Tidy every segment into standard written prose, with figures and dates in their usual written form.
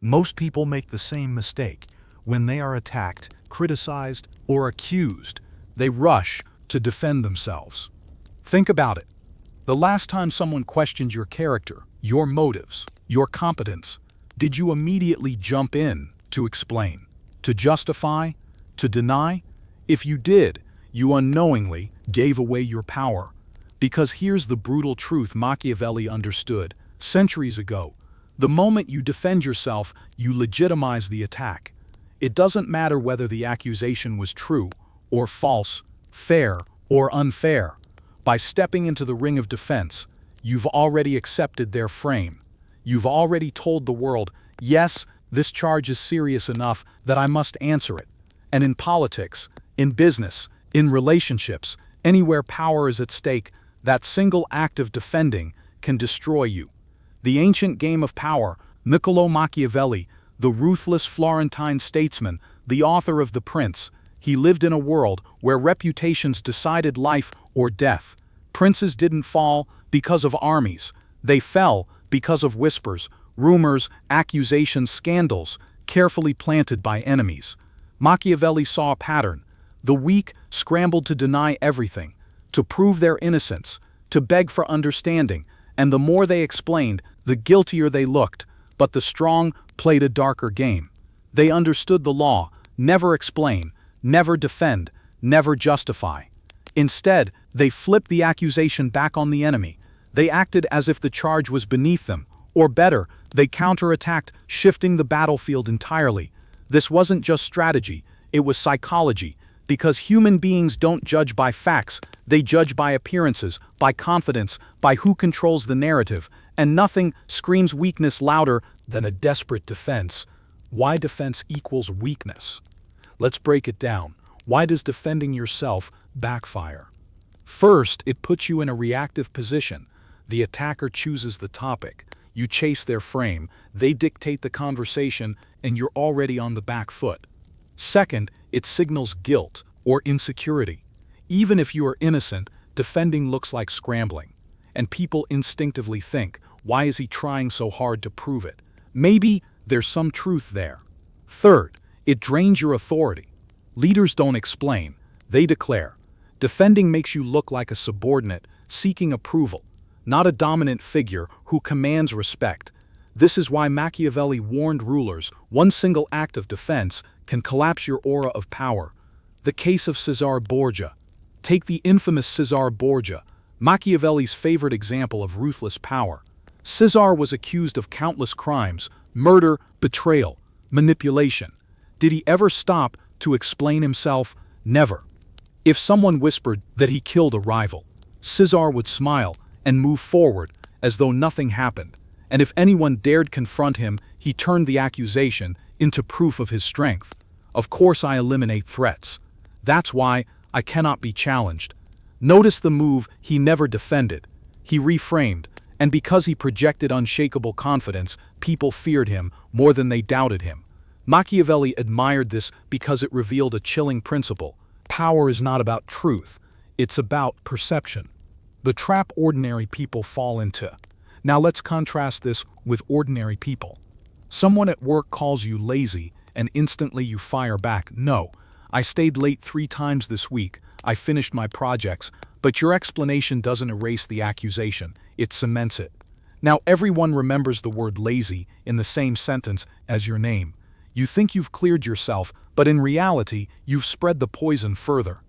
Most people make the same mistake. When they are attacked, criticized, or accused, they rush to defend themselves. Think about it. The last time someone questioned your character, your motives, your competence, did you immediately jump in to explain, to justify, to deny? If you did, you unknowingly gave away your power. Because here's the brutal truth Machiavelli understood centuries ago. The moment you defend yourself, you legitimize the attack. It doesn't matter whether the accusation was true or false, fair or unfair. By stepping into the ring of defense, you've already accepted their frame. You've already told the world, yes, this charge is serious enough that I must answer it. And in politics, in business, in relationships, anywhere power is at stake, that single act of defending can destroy you. The ancient game of power, Niccolò Machiavelli, the ruthless Florentine statesman, the author of The Prince, he lived in a world where reputations decided life or death. Princes didn't fall because of armies. They fell because of whispers, rumors, accusations, scandals, carefully planted by enemies. Machiavelli saw a pattern. The weak scrambled to deny everything, to prove their innocence, to beg for understanding, and the more they explained, the guiltier they looked. But the strong played a darker game. They understood the law: never explain, never defend, never justify. Instead, they flipped the accusation back on the enemy. They acted as if the charge was beneath them, or better, they counterattacked, shifting the battlefield entirely. This wasn't just strategy, it was psychology, because human beings don't judge by facts, they judge by appearances, by confidence, by who controls the narrative, and nothing screams weakness louder than a desperate defense. Why defense equals weakness? Let's break it down. Why does defending yourself backfire? First, it puts you in a reactive position. The attacker chooses the topic. You chase their frame, they dictate the conversation, and you're already on the back foot. Second, it signals guilt or insecurity. Even if you are innocent, defending looks like scrambling. And people instinctively think, why is he trying so hard to prove it? Maybe there's some truth there. Third, it drains your authority. Leaders don't explain, they declare. Defending makes you look like a subordinate, seeking approval, not a dominant figure who commands respect. This is why Machiavelli warned rulers, one single act of defense can collapse your aura of power. The case of Cesare Borgia. Take the infamous Cesare Borgia, Machiavelli's favorite example of ruthless power. Cesare was accused of countless crimes: murder, betrayal, manipulation. Did he ever stop to explain himself? Never. If someone whispered that he killed a rival, Cesare would smile and move forward as though nothing happened. And if anyone dared confront him, he turned the accusation into proof of his strength. Of course I eliminate threats. That's why I cannot be challenged. Notice the move: he never defended. He reframed, and because he projected unshakable confidence, people feared him more than they doubted him. Machiavelli admired this because it revealed a chilling principle. Power is not about truth, it's about perception. The trap ordinary people fall into. Now let's contrast this with ordinary people. Someone at work calls you lazy, and instantly you fire back, "No, I stayed late 3 times this week, I finished my projects," but your explanation doesn't erase the accusation, it cements it. Now everyone remembers the word lazy in the same sentence as your name. You think you've cleared yourself, but in reality, you've spread the poison further.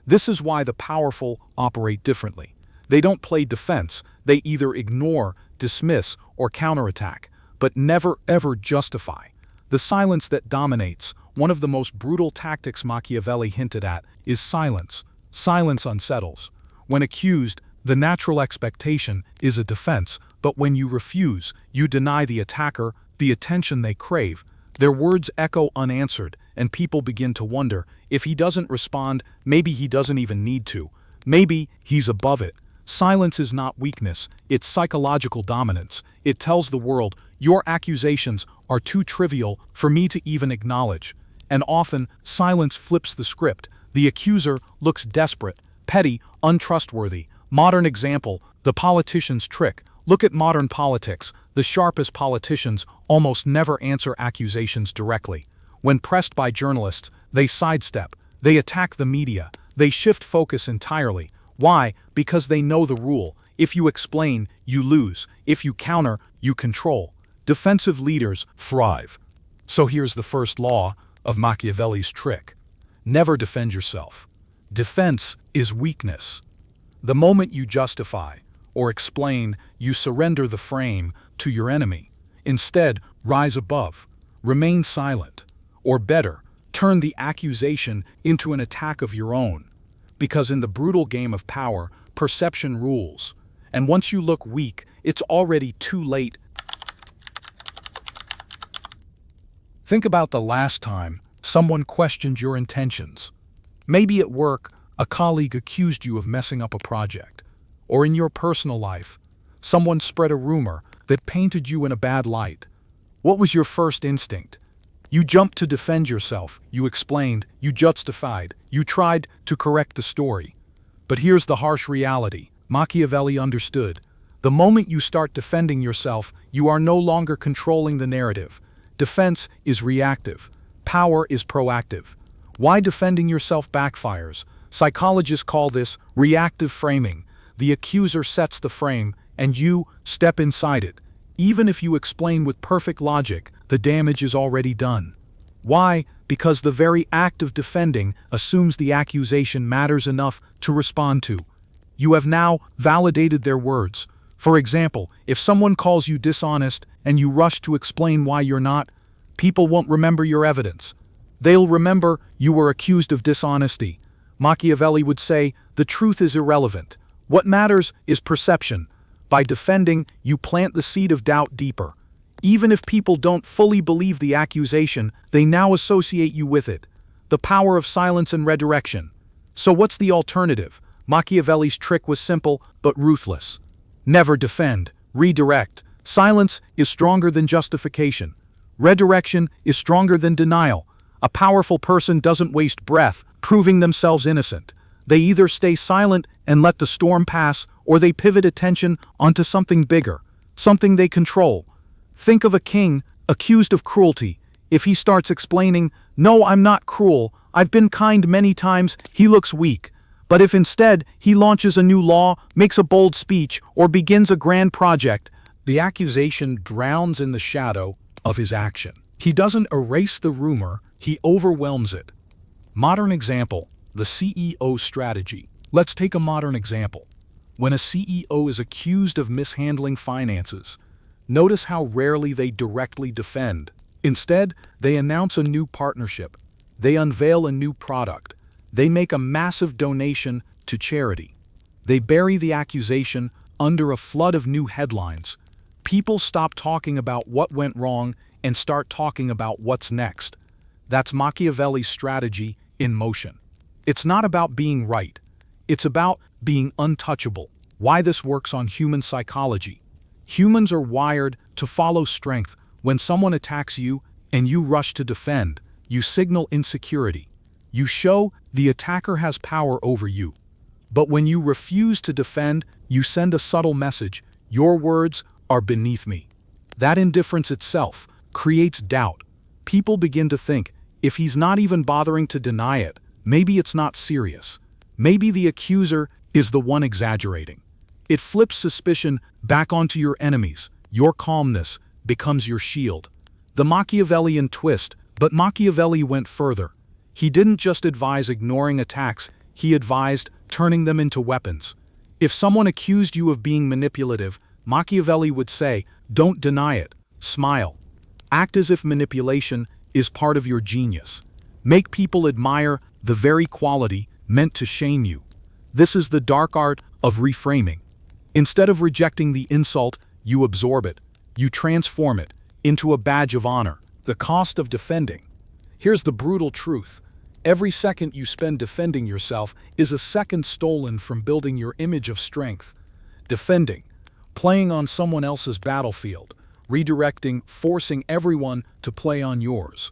This is why the powerful operate differently. They don't play defense, they either ignore, dismiss, or counterattack, but never ever justify. The silence that dominates. One of the most brutal tactics Machiavelli hinted at is silence. Silence unsettles. When accused, the natural expectation is a defense, but when you refuse, you deny the attacker the attention they crave. Their words echo unanswered, and people begin to wonder, if he doesn't respond, maybe he doesn't even need to. Maybe he's above it. Silence is not weakness, it's psychological dominance. It tells the world, your accusations are too trivial for me to even acknowledge. And often, silence flips the script. The accuser looks desperate, petty, untrustworthy. Modern example, the politician's trick. Look at modern politics. The sharpest politicians almost never answer accusations directly. When pressed by journalists, they sidestep, they attack the media, they shift focus entirely. Why? Because they know the rule. If you explain, you lose. If you counter, you control. Defensive leaders thrive. So here's the first law of Machiavelli's trick. Never defend yourself. Defense is weakness. The moment you justify or explain, you surrender the frame to your enemy. Instead, rise above. Remain silent. Or better, turn the accusation into an attack of your own. Because in the brutal game of power, perception rules. And once you look weak, it's already too late. Think about the last time someone questioned your intentions. Maybe at work, a colleague accused you of messing up a project. Or in your personal life, someone spread a rumor that painted you in a bad light. What was your first instinct? You jumped to defend yourself, you explained, you justified, you tried to correct the story. But here's the harsh reality. Machiavelli understood. The moment you start defending yourself, you are no longer controlling the narrative. Defense is reactive. Power is proactive. Why defending yourself backfires? Psychologists call this reactive framing. The accuser sets the frame, and you step inside it. Even if you explain with perfect logic, the damage is already done. Why? Because the very act of defending assumes the accusation matters enough to respond to. You have now validated their words. For example, if someone calls you dishonest and you rush to explain why you're not, people won't remember your evidence. They'll remember you were accused of dishonesty. Machiavelli would say, the truth is irrelevant. What matters is perception. By defending, you plant the seed of doubt deeper. Even if people don't fully believe the accusation, they now associate you with it. The power of silence and redirection. So what's the alternative? Machiavelli's trick was simple but ruthless. Never defend, redirect. Silence is stronger than justification. Redirection is stronger than denial. A powerful person doesn't waste breath proving themselves innocent. They either stay silent and let the storm pass, or they pivot attention onto something bigger, something they control. Think of a king accused of cruelty. If he starts explaining, "No, I'm not cruel, I've been kind many times," he looks weak. But if instead he launches a new law, makes a bold speech, or begins a grand project, the accusation drowns in the shadow of his action. He doesn't erase the rumor, he overwhelms it. Modern example, the CEO strategy. Let's take a modern example. When a CEO is accused of mishandling finances, notice how rarely they directly defend. Instead, they announce a new partnership. They unveil a new product. They make a massive donation to charity. They bury the accusation under a flood of new headlines. People stop talking about what went wrong and start talking about what's next. That's Machiavelli's strategy in motion. It's not about being right. It's about being untouchable. Why this works on human psychology. Humans are wired to follow strength. When someone attacks you and you rush to defend, you signal insecurity. You show the attacker has power over you. But when you refuse to defend, you send a subtle message. Your words are beneath me. That indifference itself creates doubt. People begin to think, if he's not even bothering to deny it, maybe it's not serious. Maybe the accuser is the one exaggerating. It flips suspicion back onto your enemies. Your calmness becomes your shield. The Machiavellian twist, but Machiavelli went further. He didn't just advise ignoring attacks, he advised turning them into weapons. If someone accused you of being manipulative, Machiavelli would say, don't deny it, smile. Act as if manipulation is part of your genius. Make people admire the very quality meant to shame you. This is the dark art of reframing. Instead of rejecting the insult, you absorb it. You transform it into a badge of honor. The cost of defending. Here's the brutal truth. Every second you spend defending yourself is a second stolen from building your image of strength. Defending, playing on someone else's battlefield, redirecting, forcing everyone to play on yours.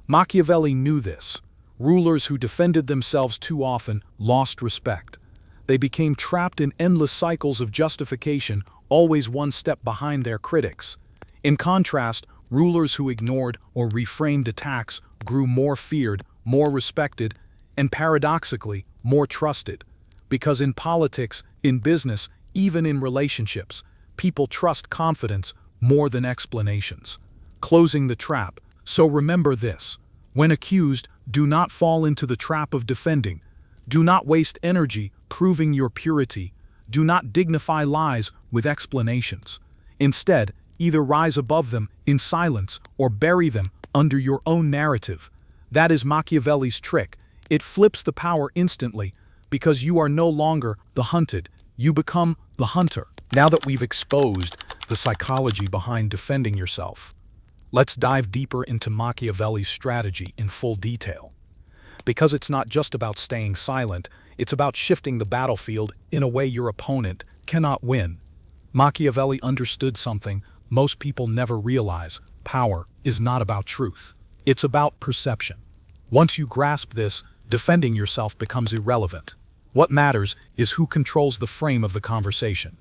Machiavelli knew this. Rulers who defended themselves too often lost respect. They became trapped in endless cycles of justification, always one step behind their critics. In contrast, rulers who ignored or reframed attacks grew more feared, more respected, and paradoxically, more trusted. Because in politics, in business, even in relationships, people trust confidence more than explanations. Closing the trap. So remember this. When accused, do not fall into the trap of defending. Do not waste energy proving your purity. Do not dignify lies with explanations. Instead, either rise above them in silence or bury them under your own narrative. That is Machiavelli's trick. It flips the power instantly because you are no longer the hunted. You become the hunter. Now that we've exposed the psychology behind defending yourself, let's dive deeper into Machiavelli's strategy in full detail. Because it's not just about staying silent, it's about shifting the battlefield in a way your opponent cannot win. Machiavelli understood something most people never realize. Power is not about truth. It's about perception. Once you grasp this, defending yourself becomes irrelevant. What matters is who controls the frame of the conversation.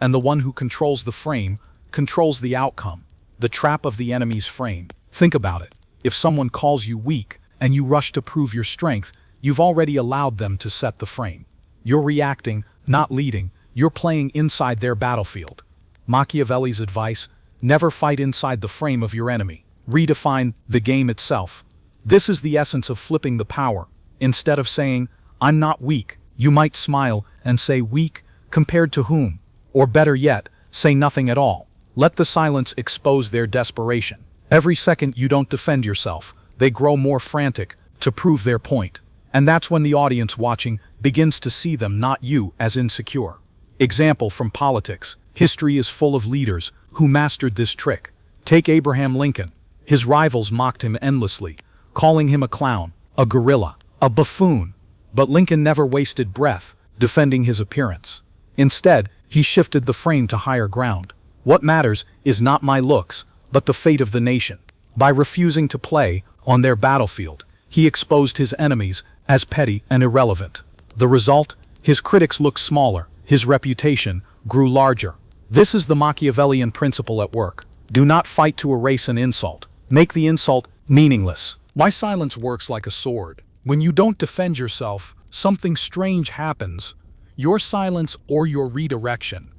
And the one who controls the frame controls the outcome. The trap of the enemy's frame. Think about it. If someone calls you weak and you rush to prove your strength, you've already allowed them to set the frame. You're reacting, not leading. You're playing inside their battlefield. Machiavelli's advice: never fight inside the frame of your enemy. Redefine the game itself. This is the essence of flipping the power. Instead of saying, "I'm not weak," you might smile and say, "Weak compared to whom?" Or better yet, say nothing at all. Let the silence expose their desperation. Every second you don't defend yourself, they grow more frantic to prove their point. And that's when the audience watching begins to see them, not you, as insecure. Example from politics. History is full of leaders who mastered this trick. Take Abraham Lincoln. His rivals mocked him endlessly, calling him a clown, a gorilla, a buffoon. But Lincoln never wasted breath defending his appearance. Instead, he shifted the frame to higher ground. What matters is not my looks, but the fate of the nation. By refusing to play on their battlefield, he exposed his enemies as petty and irrelevant. The result? His critics looked smaller, his reputation grew larger. This is the Machiavellian principle at work. Do not fight to erase an insult. Make the insult meaningless. Why silence works like a sword. When you don't defend yourself, something strange happens. Your silence or your redirection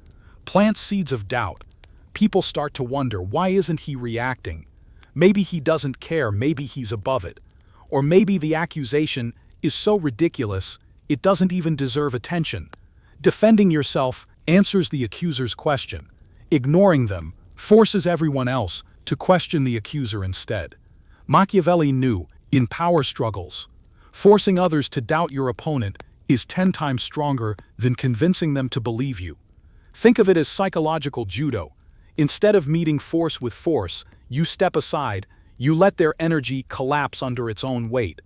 plants seeds of doubt. People start to wonder, why isn't he reacting? Maybe he doesn't care, maybe he's above it. Or maybe the accusation is so ridiculous, it doesn't even deserve attention. Defending yourself answers the accuser's question. Ignoring them forces everyone else to question the accuser instead. Machiavelli knew, in power struggles, forcing others to doubt your opponent is 10 times stronger than convincing them to believe you. Think of it as psychological judo. Instead of meeting force with force, you step aside, you let their energy collapse under its own weight.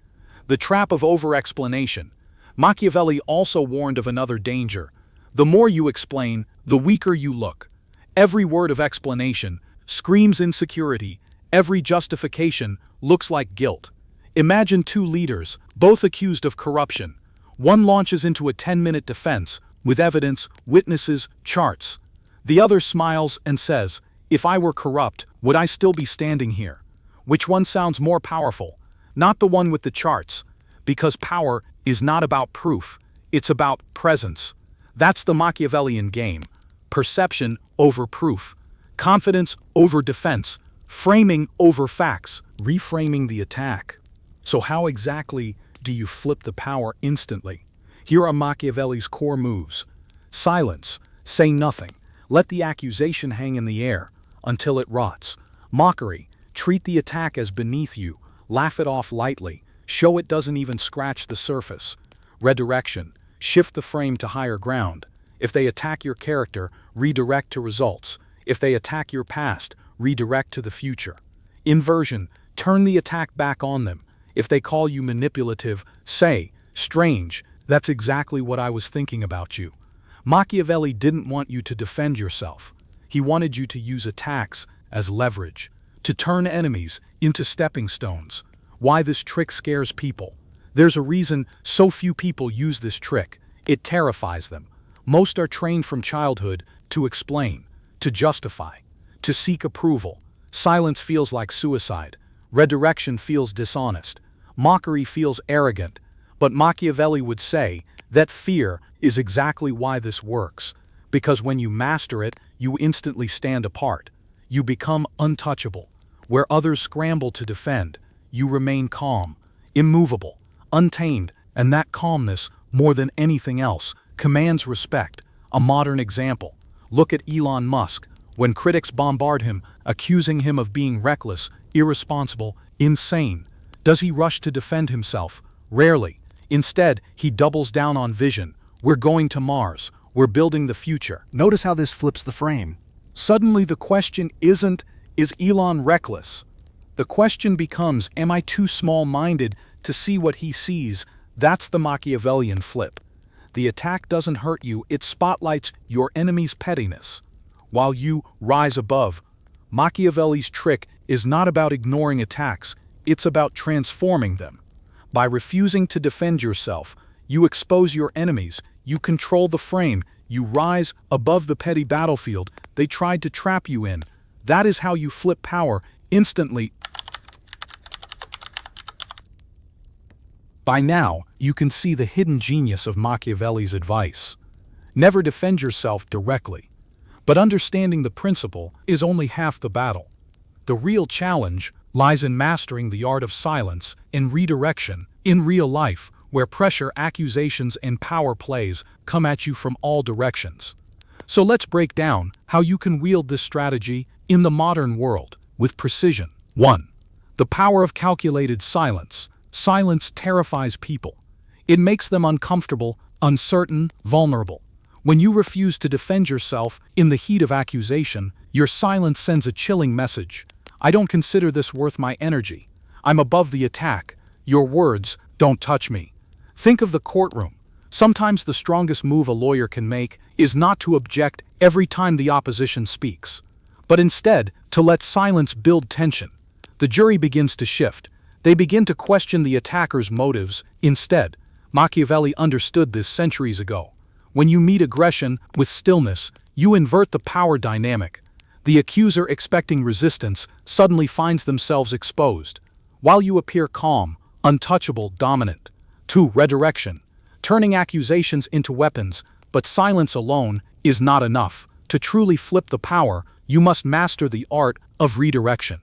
The trap of over-explanation. Machiavelli also warned of another danger. The more you explain, the weaker you look. Every word of explanation screams insecurity. Every justification looks like guilt. Imagine two leaders, both accused of corruption. One launches into a 10-minute defense with evidence, witnesses, charts. The other smiles and says, "If I were corrupt, would I still be standing here?" Which one sounds more powerful? Not the one with the charts. Because power is not about proof, it's about presence. That's the Machiavellian game. Perception over proof. Confidence over defense. Framing over facts. Reframing the attack. So how exactly do you flip the power instantly? Here are Machiavelli's core moves. Silence. Say nothing. Let the accusation hang in the air until it rots. Mockery. Treat the attack as beneath you. Laugh it off lightly. Show it doesn't even scratch the surface. Redirection. Shift the frame to higher ground. If they attack your character, redirect to results. If they attack your past, redirect to the future. Inversion. Turn the attack back on them. If they call you manipulative, say, "Strange, that's exactly what I was thinking about you." Machiavelli didn't want you to defend yourself. He wanted you to use attacks as leverage, to turn enemies into stepping stones. Why this trick scares people? There's a reason so few people use this trick. It terrifies them. Most are trained from childhood to explain, to justify, to seek approval. Silence feels like suicide. Redirection feels dishonest. Mockery feels arrogant. But Machiavelli would say that fear is exactly why this works. Because when you master it, you instantly stand apart. You become untouchable. Where others scramble to defend, you remain calm, immovable, untamed, and that calmness, more than anything else, commands respect. A modern example. Look at Elon Musk. When critics bombard him, accusing him of being reckless, irresponsible, insane, does he rush to defend himself? Rarely. Instead, he doubles down on vision. We're going to Mars. We're building the future. Notice how this flips the frame. Suddenly the question isn't, is Elon reckless? The question becomes, am I too small-minded to see what he sees? That's the Machiavellian flip. The attack doesn't hurt you, it spotlights your enemy's pettiness. While you rise above, Machiavelli's trick is not about ignoring attacks, it's about transforming them. By refusing to defend yourself, you expose your enemies, you control the frame, you rise above the petty battlefield they tried to trap you in. That is how you flip power instantly. By now, you can see the hidden genius of Machiavelli's advice. Never defend yourself directly. But understanding the principle is only half the battle. The real challenge lies in mastering the art of silence and redirection in real life, where pressure, accusations, and power plays come at you from all directions. So let's break down how you can wield this strategy in the modern world with precision. 1. The power of calculated silence. Silence terrifies people. It makes them uncomfortable, uncertain, vulnerable. When you refuse to defend yourself in the heat of accusation, your silence sends a chilling message. I don't consider this worth my energy. I'm above the attack. Your words don't touch me. Think of the courtroom. Sometimes the strongest move a lawyer can make is not to object every time the opposition speaks, but instead to let silence build tension. The jury begins to shift. They begin to question the attacker's motives. Instead, Machiavelli understood this centuries ago. When you meet aggression with stillness, you invert the power dynamic. The accuser expecting resistance suddenly finds themselves exposed, while you appear calm, untouchable, dominant. 2. Redirection. Turning accusations into weapons, but silence alone is not enough. To truly flip the power, you must master the art of redirection.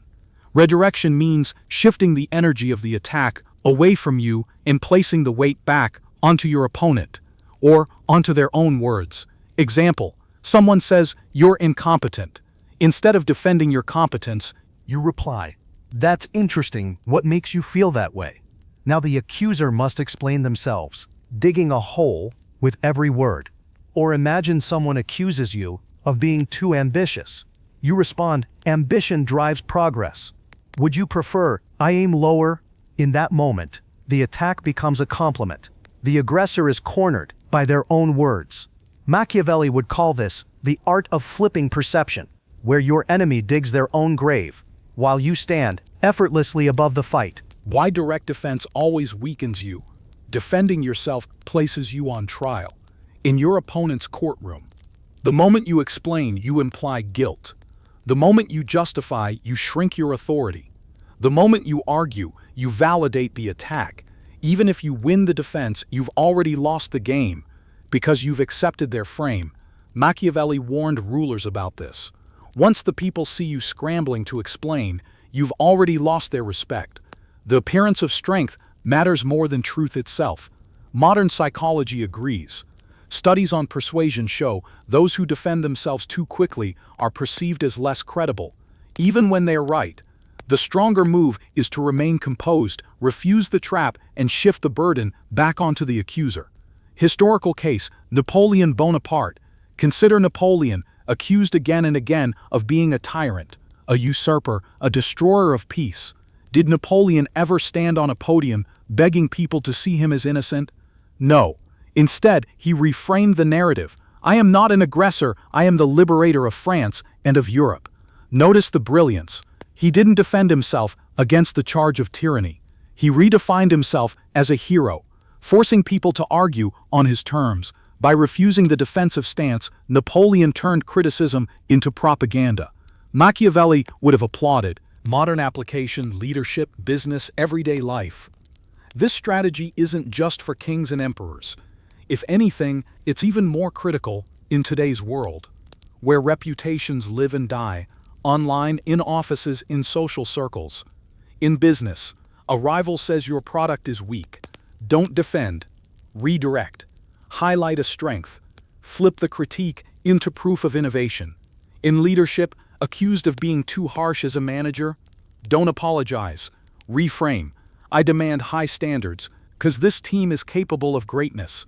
Redirection means shifting the energy of the attack away from you and placing the weight back onto your opponent, or onto their own words. Example, someone says, "You're incompetent." Instead of defending your competence, You reply, "That's interesting. What makes you feel that way?" Now the accuser must explain themselves, digging a hole with every word. Or imagine someone accuses you of being too ambitious. You respond, "Ambition drives progress." Would you prefer, "I aim lower"? In that moment, the attack becomes a compliment. The aggressor is cornered by their own words. Machiavelli would call this the art of flipping perception, where your enemy digs their own grave, while you stand effortlessly above the fight. why direct defense always weakens you. Defending yourself places you on trial, in your opponent's courtroom. The moment you explain, you imply guilt. The moment you justify, you shrink your authority. The moment you argue, you validate the attack. Even if you win the defense, you've already lost the game, because you've accepted their frame. Machiavelli warned rulers about this. Once the people see you scrambling to explain, you've already lost their respect. The appearance of strength matters more than truth itself. Modern psychology agrees. Studies on persuasion show those who defend themselves too quickly are perceived as less credible, even when they are right. The stronger move is to remain composed, refuse the trap, and shift the burden back onto the accuser. Historical case, Napoleon Bonaparte. Consider Napoleon, accused again and again of being a tyrant, a usurper, a destroyer of peace. Did Napoleon ever stand on a podium begging people to see him as innocent? No. Instead, he reframed the narrative. I am not an aggressor, I am the liberator of France and of Europe. Notice the brilliance. He didn't defend himself against the charge of tyranny. He redefined himself as a hero, forcing people to argue on his terms. By refusing the defensive stance, Napoleon turned criticism into propaganda. Machiavelli would have applauded. Modern application, leadership, business, everyday life. This strategy isn't just for kings and emperors. If anything, it's even more critical in today's world, where reputations live and die, online, in offices, in social circles. In business, a rival says your product is weak. Don't defend, redirect, highlight a strength, flip the critique into proof of innovation. In leadership, accused of being too harsh as a manager, don't apologize, reframe. I demand high standards, 'cause this team is capable of greatness.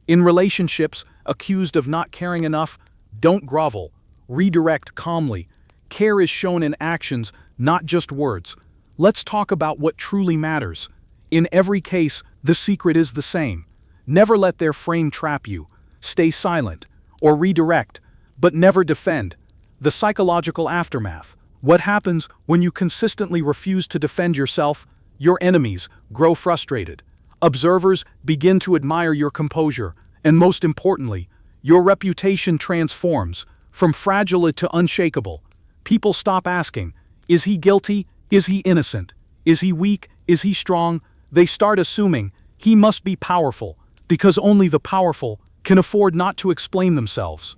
In relationships, accused of not caring enough, don't grovel, redirect calmly. Care is shown in actions, not just words. Let's talk about what truly matters. In every case, the secret is the same. Never let their frame trap you. Stay silent, or redirect, but never defend. The psychological aftermath. What happens when you consistently refuse to defend yourself? Your enemies grow frustrated. Observers begin to admire your composure, and most importantly, your reputation transforms from fragile to unshakable. People stop asking, is he guilty? Is he innocent? Is he weak? Is he strong? They start assuming he must be powerful, because only the powerful can afford not to explain themselves.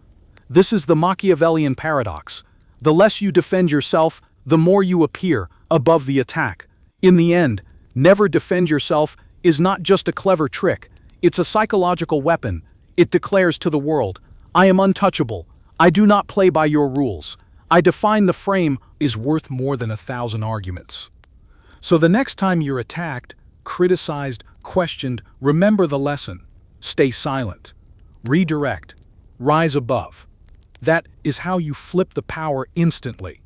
This is the Machiavellian paradox. The less you defend yourself, the more you appear above the attack. In the end, never defend yourself is not just a clever trick, it's a psychological weapon. It declares to the world, I am untouchable. I do not play by your rules. I define the frame is worth more than 1,000 arguments. So the next time you're attacked, criticized, questioned, remember the lesson. Stay silent. Redirect. Rise above. That is how you flip the power instantly.